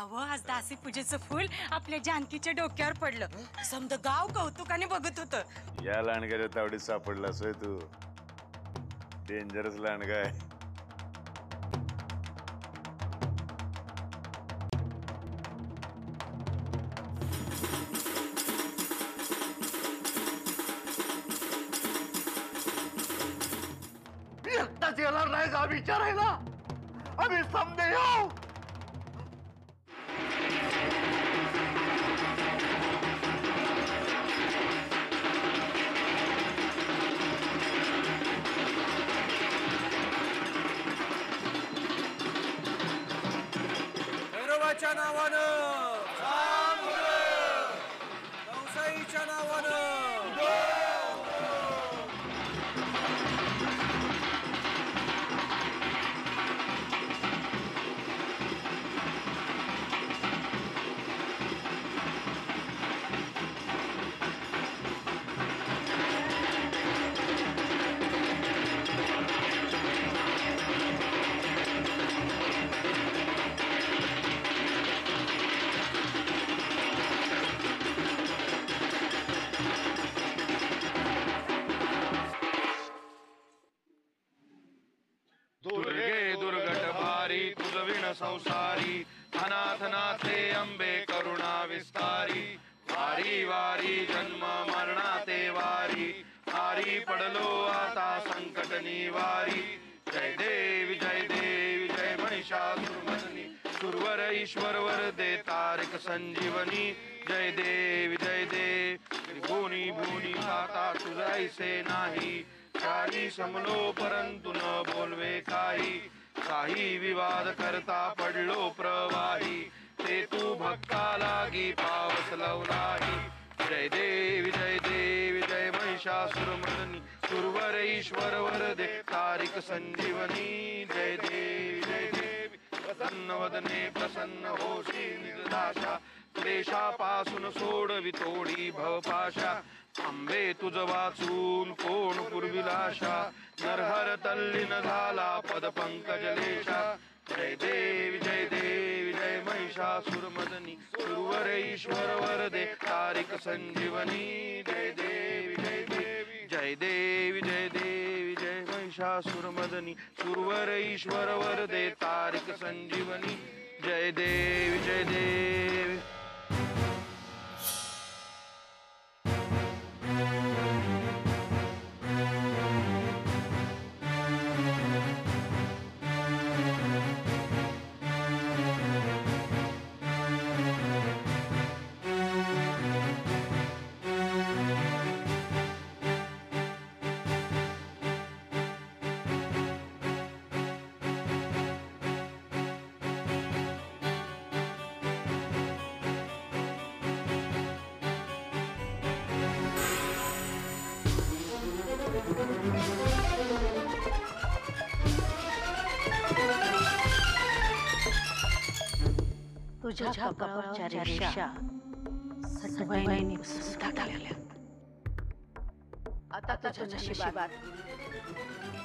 अहो आज दासी पूजेचं फूल आपल्या जानकीच्या डोक्यावर पडलं. समद गाव कौतुकाने बघत होतं. या लांडग्याच्या तावडीत सापडलास होय तू. डेंजरस लांडगा आहे. एकटाच येणार नाही का विचारायला? आम्ही समजे येऊ. भैरवाच्या नावानं, नवसाईच्या नावानं, दुर्गे दुर्गट भारी तुझ विण संसारी, अनाथनाथे अंबे करुणा विस्तारी, वारी वारी जन्म मरणाते वारी, हारी पडलो आता संकट निवारी. जय देवी जय महिषासुरमर्दिनी, सुरवर ईश्वर वरदे तारिक संजीवनी. जय देवी भूनी भूनी आता तुझ ऐसे नाही, काही समलो परंतु न बोलवे काही विवाद करता पडलो प्रवाही, ते तू भक्ता लागी पावस लवलाही. जय देवी जय महिषासुरमर्दिनी, सुरवर ईश्वर वरदे तारिक संजीवनी. जय देवी प्रसन्न वदने प्रसन्न होशी निजदाशा, क्लेशापासून सोडवी तोडी भवपाशा. अंबे तुझ वाचून कोण पुरविलाशा, नरहर तल्लीन झाला पद पंकजलेशा. जय देवी जय महिषासुरमर्दिनी, सुरवर ईश्वर वरदे तारिक संजीवनी. जय देवी जय महिषासुरमर्दिनी, सुरवर ईश्वर वरदे तारिक संजीवनी. जय देवी तुझ्या कपाळावरच्या रेषा सटवाईने पुसून टाकल्या. आता तुझ्या नशिबात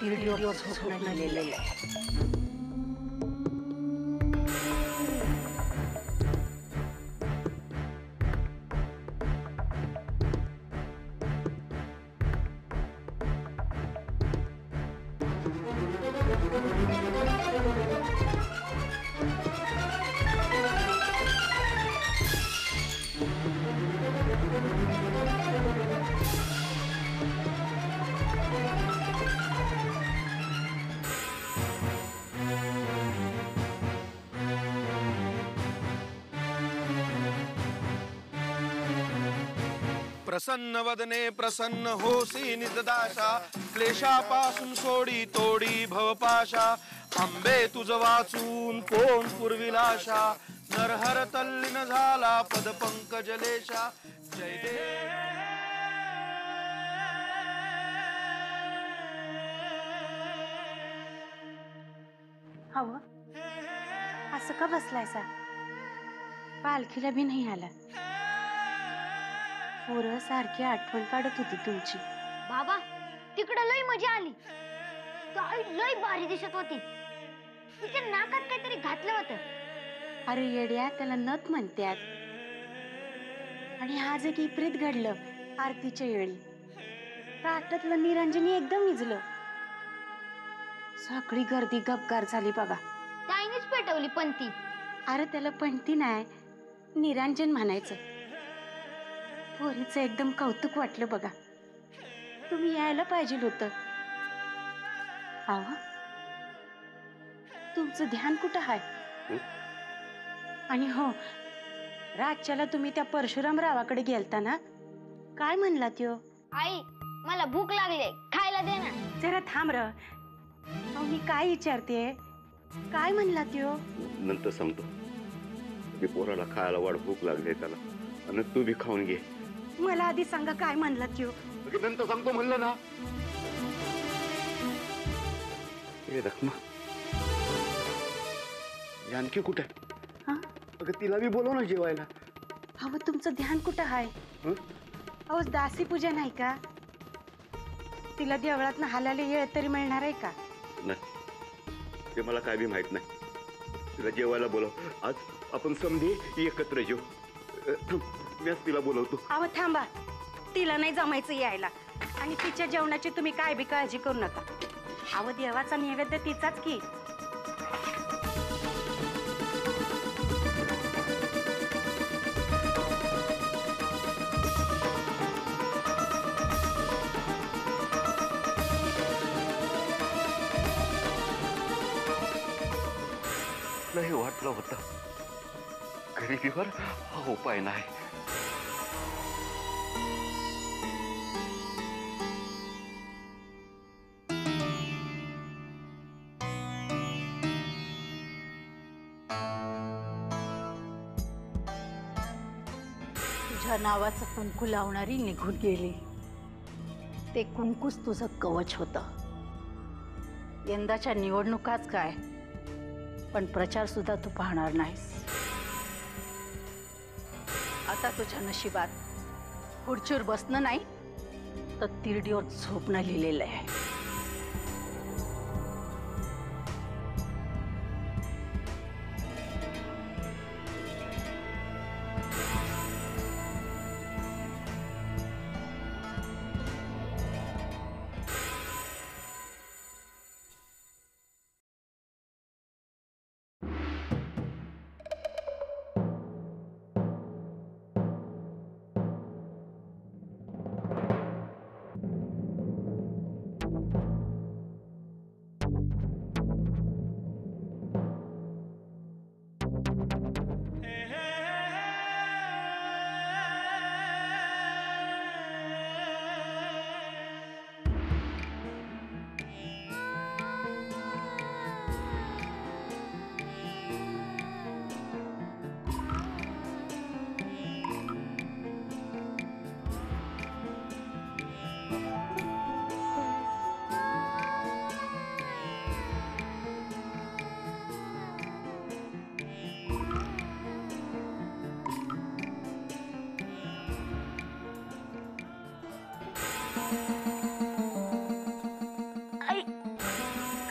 दीड झोपून गेलेले आहे. प्रसन्न वदने प्रसन्न होसी निजदाशा, क्लेशापासून सोडी तोडी भवपाशा. अंबे तुझ वाचून कोण पुरविलाशा, नरहर तल्लीन झाला पद पंकजलेशा. जय देव हवं असं का बसलायसा? पालखीला बी नाही आला. पोरं सारखी आठवण काढत होती तुमची. बाबा तिकडं लय मजा आली. तो आई लय भारी दिसत होती. तिच्या नाकात काहीतरी घातलं होतं. अरे येड्या, त्याला नथ म्हणतात. आणि आज एक विपरीत घडलं आरतीच्या वेळी. ताटातलं निरंजनी एकदम विजलं. सगळी गर्दी गपगार झाली बघा. ताईनेच पेटवली पंती. अरे त्याला पणती नाही, निरंजन म्हणायचं. पोरीचं एकदम कौतुक वाटलं बघा. तुम्ही यायला पाहिजे होतं. अहो, तुमचं ध्यान कुठं आहे? आणि हो, रातच्याला तुम्ही त्या परशुराम रावाकडे गेलता ना, काय म्हणला त्यो? आई मला भूक लागली, खायला दे ना. जरा थांब र. अहो, मी काय विचारते, काय म्हणला त्यो? नंतर सांगतो. मी पोराला खायला वाढ भूक लागली त्याला, आणि तू बी खाऊन घे. मला आधी सांगा काय म्हणला त्यो. नंतर सांगतो म्हणलं ना. ए रखमा, जानकी कुठे? हा? अगं तिला बी बोलव ना जेवायला. अहो, तुमचं ध्यान कुठं आहे? हं? अहो, दासी पूजा नाही का? तिला देवळात हालायला येळ तरी मिळणार आहे का? नाही, ते मला काय बी माहित नाही. तिला जेवायला बोलव. आज आपण समधी एकत्र जेव. मीच तिला बोलवतो. अहो थांबा, तिला नाही जमायचं यायला. आणि तिच्या जेवणाची तुम्ही काय बी काळजी करू नका. अहो, देवाचा नैवेद्य तिचाच की. नाही वाटलं होतं गरिबीवर हा उपाय नाही. तुझ्या नावाचं कुंकू लावणारी निघून गेली. ते कुंकूच तुझं कवच होतं. यंदाच्या निवडणुकाच काय, पण प्रचार सुद्धा तू पाहणार नाहीस. आता तुझ्या नशिबात खुर्चीवर बसणं नाही तर तिरडीवर झोपणं लिहिलेलं आहे.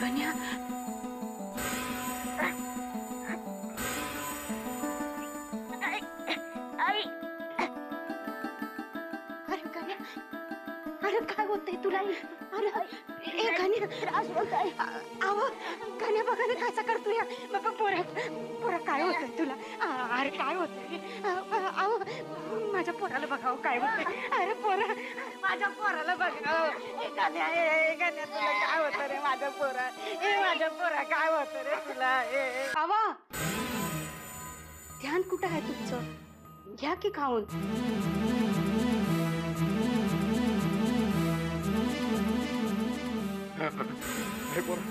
गण्या, अरे गण्या, अरे काय होतंय तुला? अरे ए गण्या, त्रास होतोय. अहो गण्या, बघा ना कसा करतोय. बाबा पोरा काय होतंय तुला? अरे काय होतंय? अहो माझ्या पोराला बघावं काय होतंय. अरे पोरा, माझ्या पोराला बघावं. ए गण्या, तुला काय होतं रे माझ्या पोरा? माझ्या पोरा काय होतं रे तुला? आवा, ध्यान कुठं आहे तुमचं? घ्या की खाऊन. नाही पोरा,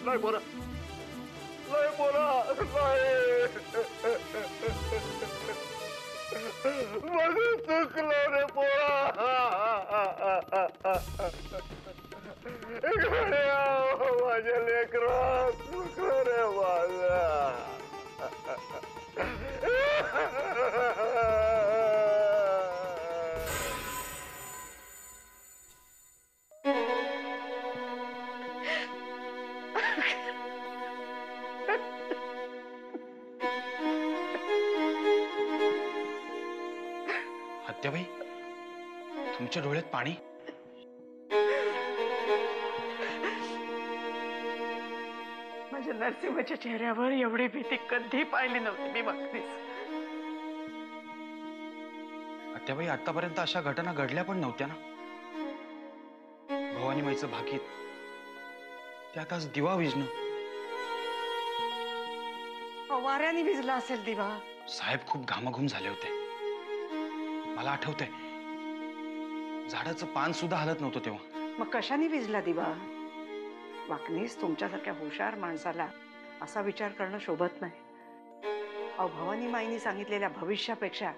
नाही पोरा, नाही पोरा, माझं चुकलं रे पोरा. माझ्या लेकरा चुकलं रे माझं. आत्याबाई, तुमच्या डोळ्यात पाणी? माझ्या नरसिंहाच्या चेहऱ्यावर एवढी भीती कधी पाहिली नव्हती मी वाकणीस. आत्याबाई, आतापर्यंत अशा घटना घडल्या पण नव्हत्या ना. भवानी माईचं भाकीत, त्यात आज दिवा विझणं. वाऱ्याने भिजला असेल दिवा. साहेब खूप घामाघूम झाले होते. मला आठवतंय, झाडाचं पान सुद्धा हलत नव्हतं तेव्हा. मग कशाने भिजला दिवा? वाकणीस, तुमच्यासारख्या हुशार माणसाला असा विचार करणं शोभत नाही. अहो, भवानी माईनी सांगितलेल्या भविष्यापेक्षा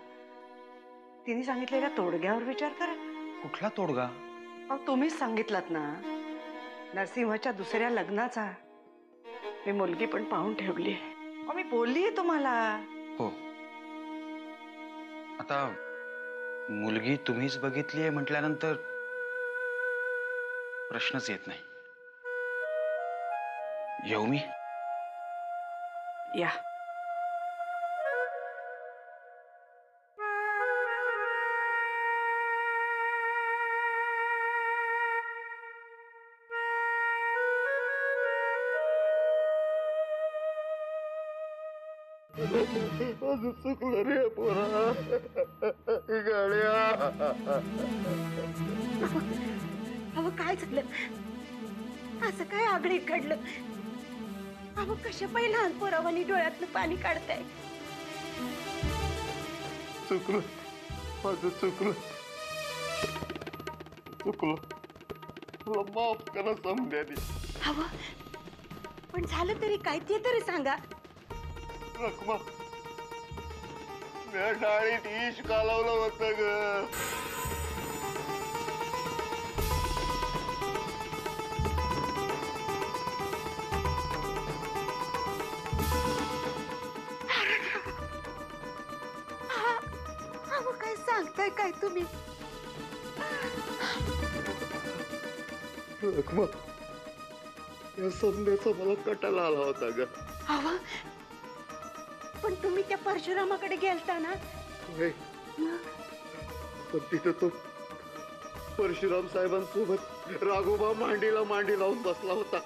तिने सांगितलेल्या तोडग्यावर विचार करा. कुठला तोडगा? अहो, तुम्हीच सांगितलात ना, नरसिंहाच्या दुसऱ्या लग्नाचा. मी मुलगी पण पाहून ठेवली. अहो, मी बोललीये तुम्हाला. हो. आता मुलगी तुम्हीच बघितलीये म्हटल्यानंतर प्रश्नच येत नाही. येऊ मी? या. चुकलं रे पोरा. गाड्या अहो, काय झालं? असं काय आगळीत घडलं? अहो, कशा पाय लहान पोरावानी डोळ्यातनं पाणी काढताय? चुकलं, माझं चुकलं. तुला माफ करा समजानी. अहो, पण झालं तरी काय ते तरी सांगा. रखमा, मी डाळीत इश कालवलं होतं ग. अहो, काय सांगताय काय तुम्ही? रखमा, या समजायचा मला कटाला आला होता ग. अहो, पण तुम्ही त्या परशुरामाकडे गेलता ना? होय. पण तिथं तो परशुराम साहेबांसोबत राघोबा मांडीला मांडी लावून बसला होता.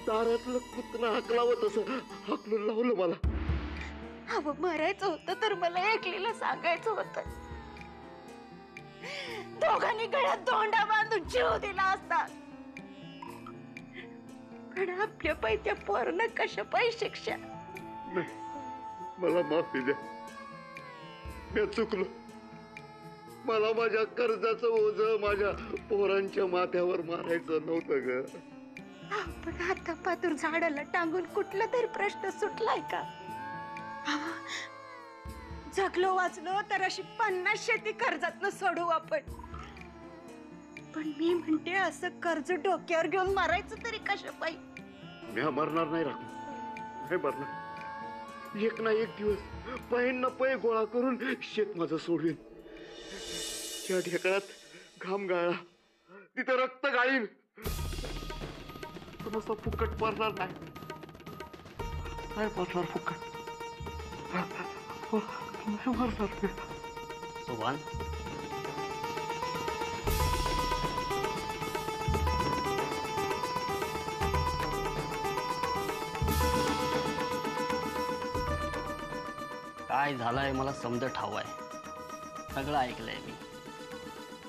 दारातलं कुत्रा हाकलावं तसं हाकलून लावलं मला. अहो, मरायचं होतं तर मला एकलीला सांगायचं होतं. दोघांनी गळ्यात दोंडा बांधून जीव दिला असता. पण आपल्या पायी त्या पोरानं कशा पायी शिक्षा? मला माफी द्या, मी चुकलो. मला माझ्या कर्जाचं ओझ माझ्या पोरांच्या माथ्यावर मारायचं नव्हतं ग. पण आता पातूर झाडाला टांगून कुठला तरी प्रश्न सुटलाय का? जगलो वाचलो तर अशी 50 शेती कर्जातनं सोडू आपण. पण मी म्हणते, असं कर्ज डोक्यावर घेऊन मारायचं तरी कशा पायी? मी मरणार नाही नाही मरणार. एक ना एक दिवस पैन ना पै गोळा करून शेत माझं सोडवीन. ज्या ढेकळात घाम गाळला तिथं रक्त गाळीन. पण असं फुकट पडणार नाही. नाही पडणार फुकट. नाही मरणार. सोभान, काय झालंय मला समज ठाव आहे. सगळं ऐकलंय मी.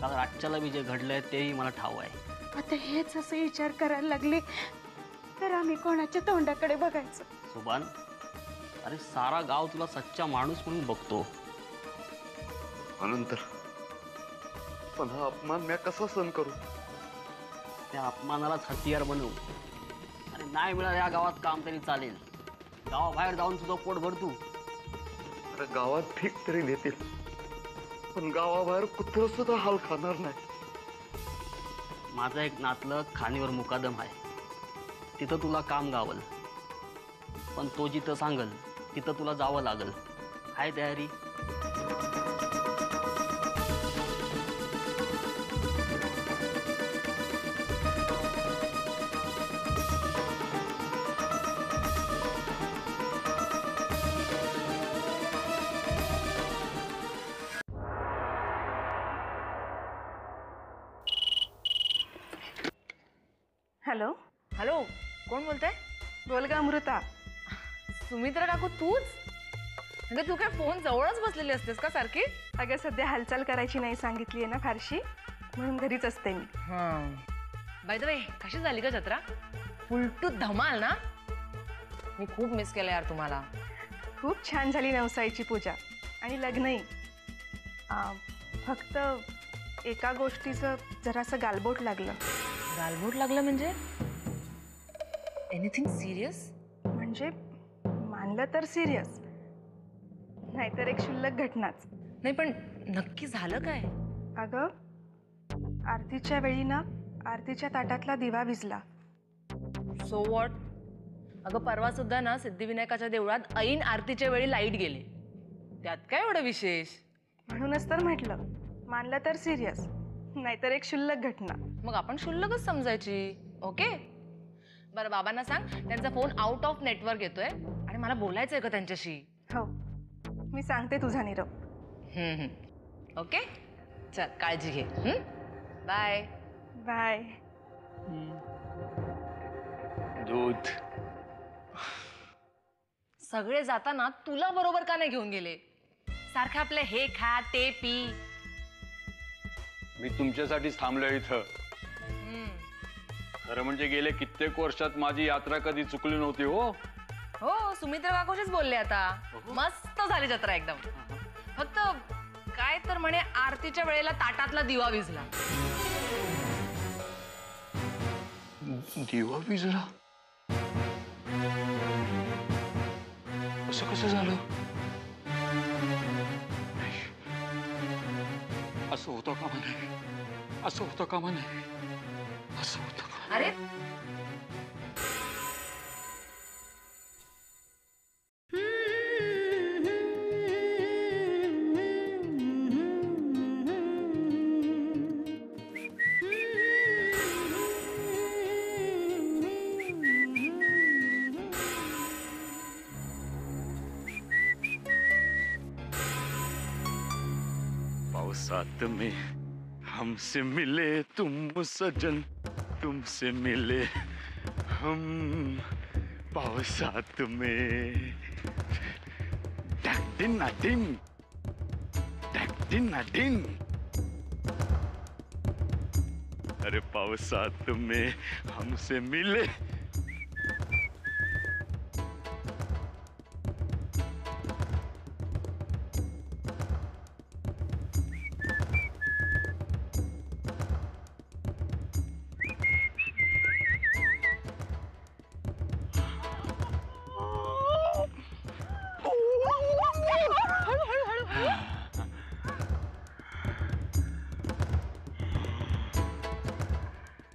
काल रातच्याला बी जे घडलंय तेही मला ठाव आहे. आता हेच असं विचार करायला लागले तर आम्ही कोणाच्या तोंडाकडे बघायचं? सोभान, अरे सारा गाव तुला सच्चा माणूस म्हणून बघतो. नंतर पण हा अपमान मी कसा सहन करू? त्या अपमानालाच हत्यार बनवू. आणि नाही मिळालं या गावात काम तरी चालेल. गावाबाहेर जाऊन तुझं पोट भर तू. अरे गावात ठीक तरी देतील, पण गावाबाहेर कुत्र सुद्धा हाल खाणार नाही. माझा एक नातलं खाणीवर मुकादम आहे. तिथं तुला काम गावल, पण तो जिथं सांगल तिथं तुला जावं लागल. आहे तयारी? हॅलो हॅलो, कोण बोलतंय? बोल ग अमृता. सुमित्रा काकू तूच? अगं तू काय फोन जवळच बसलेली असतेस का सारखी? अगं सध्या हालचाल करायची नाही सांगितली आहे ना फारशी, म्हणून घरीच असते मी. हां. बाय द वे, कशी झाली का जत्रा? फुलटू धमाल ना? मी खूप मिस केलं यार तुम्हाला. खूप छान झाली नवसाईची पूजा आणि लग्नही. फक्त एका गोष्टीचं जरासं गालबोट लागलं. गालबोट लागलं म्हणजे? Anything serious? म्हणजे मानलं तर सिरियस, नाहीतर एक क्षुल्लक घटनाच. नाही पण नक्की झालं काय? अगं आरतीच्या वेळी ना आरतीच्या ताटातला दिवा विझला. So what? अगं परवा सुद्धा ना सिद्धिविनायकाच्या देवळात ऐन आरतीच्या वेळी लाईट गेले. त्यात काय एवढं विशेष? म्हणूनच तर म्हटलं मानलं तर सिरियस, नाहीतर एक क्षुल्लक घटना. मग आपण क्षुल्लकच समजायची. ओके बरं, बाबांना सांग त्यांचा फोन आउट ऑफ नेटवर्क येतोय आणि मला बोलायचंय का त्यांच्याशी. हो, मी सांगते तुझा निरोप. ओके चल, काळजी घे. Bye bye. दूध. सगळे जाताना तुला बरोबर का नाही घेऊन गेले? सारखं आपलं हे खा ते पी. मी तुमच्यासाठीच थांबलोय इथं. खरं म्हणजे गेले कित्येक वर्षात माझी यात्रा कधी चुकली नव्हती. हो सुमित्रा काकूशीच बोलले आता. मस्त झाली जत्रा एकदम. फक्त काय तर म्हणे आरतीच्या वेळेला ताटातला दिवा विझला. दिवा विजला? असं कसं झालं? असं होतं कामा नये, असं होतं कामा नये, असं होतं का? अरे साथ में हमसे मिले तुम सजन, तुमसे मिले हम पावसात में. डॅक्टिन नाटिन डॅक्टिन नाटिन. अरे पावसात में हमसे मिले.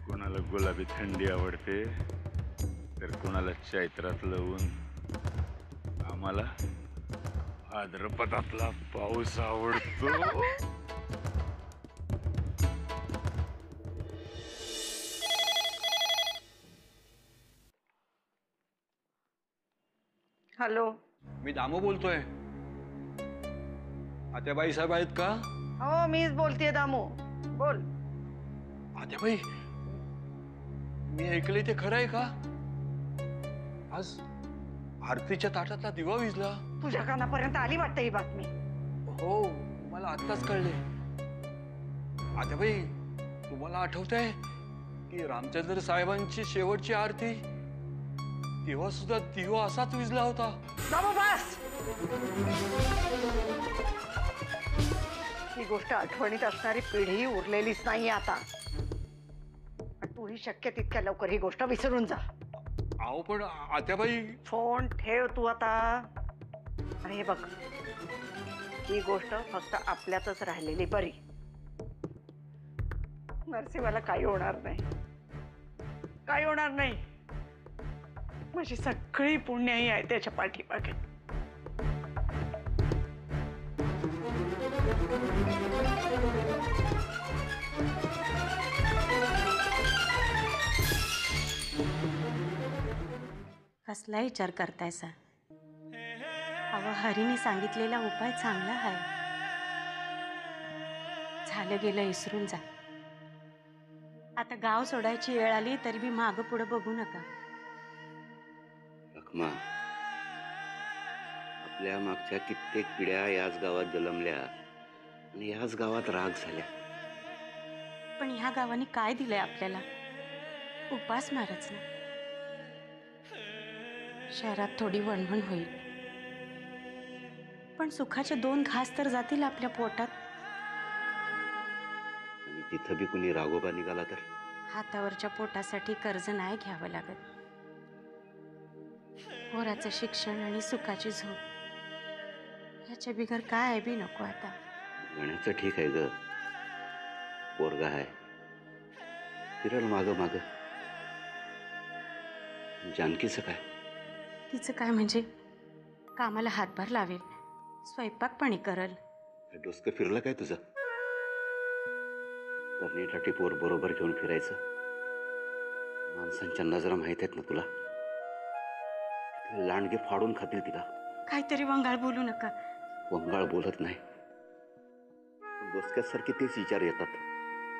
कोणाला गुलाबी थंडी आवडते तर कोणाला चैत्रातलं ऊन. आम्हाला भाद्रपदातला पाऊस आवडतो. हॅलो. मी दामू बोलतोय. आत्याबाई साहेब आहेत का? हो मीच बोलतेय दामू, बोल. आत्याबाई, मी ऐकलंय ते खरं आहे का? आज आरतीच्या ताटातला दिवा विझला. तुझ्या कानापर्यंत आली वाटतं ही बातमी? हो, मला आत्ताच कळले. आत्याबाई, तुम्हाला आठवतंय की रामचंद्र साहेबांची शेवटची आरती तेव्हा सुद्धा दिवा असाच विझला होता. दामू बस. ही गोष्ट आठवणीत असणारी पिढी उरलेलीच नाही आता. तूही शक्य तितक्या लवकर ही गोष्ट विसरून जा. अहो पण आत्याबाई. फोन ठेव तू आता. आणि हे बघ, ही गोष्ट फक्त आपल्यातच राहिलेली बरी. नरसिंहाला काही होणार नाही, काही होणार नाही. माझी सगळी पुण्याही आहे त्याच्या पाठीमागे. कसला विचार करतायसा? अहो हरीने सांगितलेला उपाय चांगला आहे. झालं गेलं विसरून जा. आता गाव सोडायची वेळ आली तरी बी माग पुढे बघू नका. रखमा, आपल्या मागच्या कित्येक पिढ्या याच गावात जन्मल्या आणि याच गावात राग झाल्या. पण ह्या गावाने काय दिलंय आपल्याला? उपास मारच ना. शहरात थोडी वणवण होईल, पण सुखाचे 2 घास तर जातील आपल्या पोटात. आणि तिथं बी कुणी रागोबा निघाला तर? हातावरच्या पोटासाठी कर्ज नाही घ्यावं लागत. पोराचं शिक्षण आणि सुखाची झोप ह्याच्या बिगर काय बी नको आता. गण्याचं ठीक आहे ग, पोरगा आहे, फिरल माग माग. जानकीचं काय? तिचं काय म्हणजे कामाला हातभार लावेल, स्वयंपाक पाणी करल. डोसकं फिरलं काय तुझं? तरणी पोर बरोबर घेऊन फिरायचं. माणसांच्या नजरा माहित आहेत ना तुला, लांडगे फाडून खातील तिला. काहीतरी वंगाळ बोलू नका. वंगाळ बोलत नाही, डोसक्यासारखे तेच विचार येतात.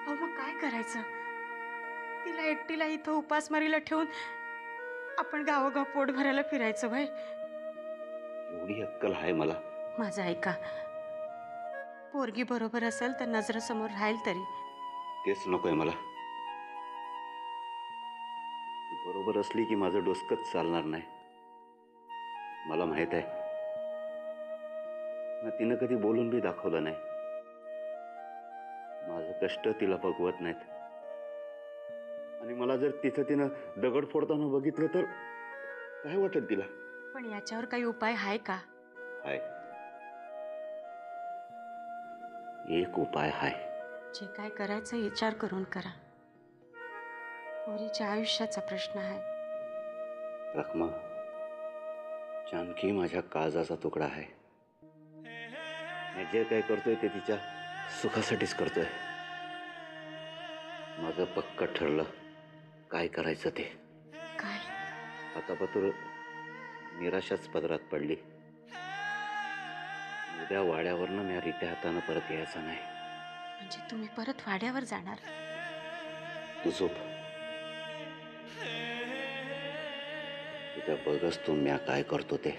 अहो मग काय करायचं? तिला एकटीला इथं उपासमारीला ठेवून आपण गावोगाव पोट भरायला फिरायचं वय? एवढी अक्कल आहे मला. माझं ऐका, पोरगी बरोबर असेल तर नजरेसमोर राहील तरी. तेच नकोय मला. बरोबर असली की माझं डोसकंच चालणार नाही. मला माहित आहे ना, तिनं कधी बोलून बी दाखवलं नाही. माझं कष्ट तिला बघवत नाहीत. आणि मला जर तिनं दगड फोडताना बघितलं तर काय वाटेल तिला? पण याच्यावर काही उपाय आहे का? हाय, एक उपाय हाय. जे काय करायचं विचार करून करा. पोरीच्या आयुष्याचा प्रश्न आहे. रखमा, जानकी माझ्या काळजाचा तुकडा आहे. मी जे काय करतोय ते तिच्या सुखासाठीच करतोय. माझं पक्क ठरलं काय करायचं ते. काय? आता पतूर निराशाच पदरात पडली. उद्या वाड्यावरनं मी रित्या हातानं परत यायचं नाही. म्हणजे तुम्ही परत वाड्यावर जाणार? तू झोप. उद्या बघच तू म्या काय करतो ते.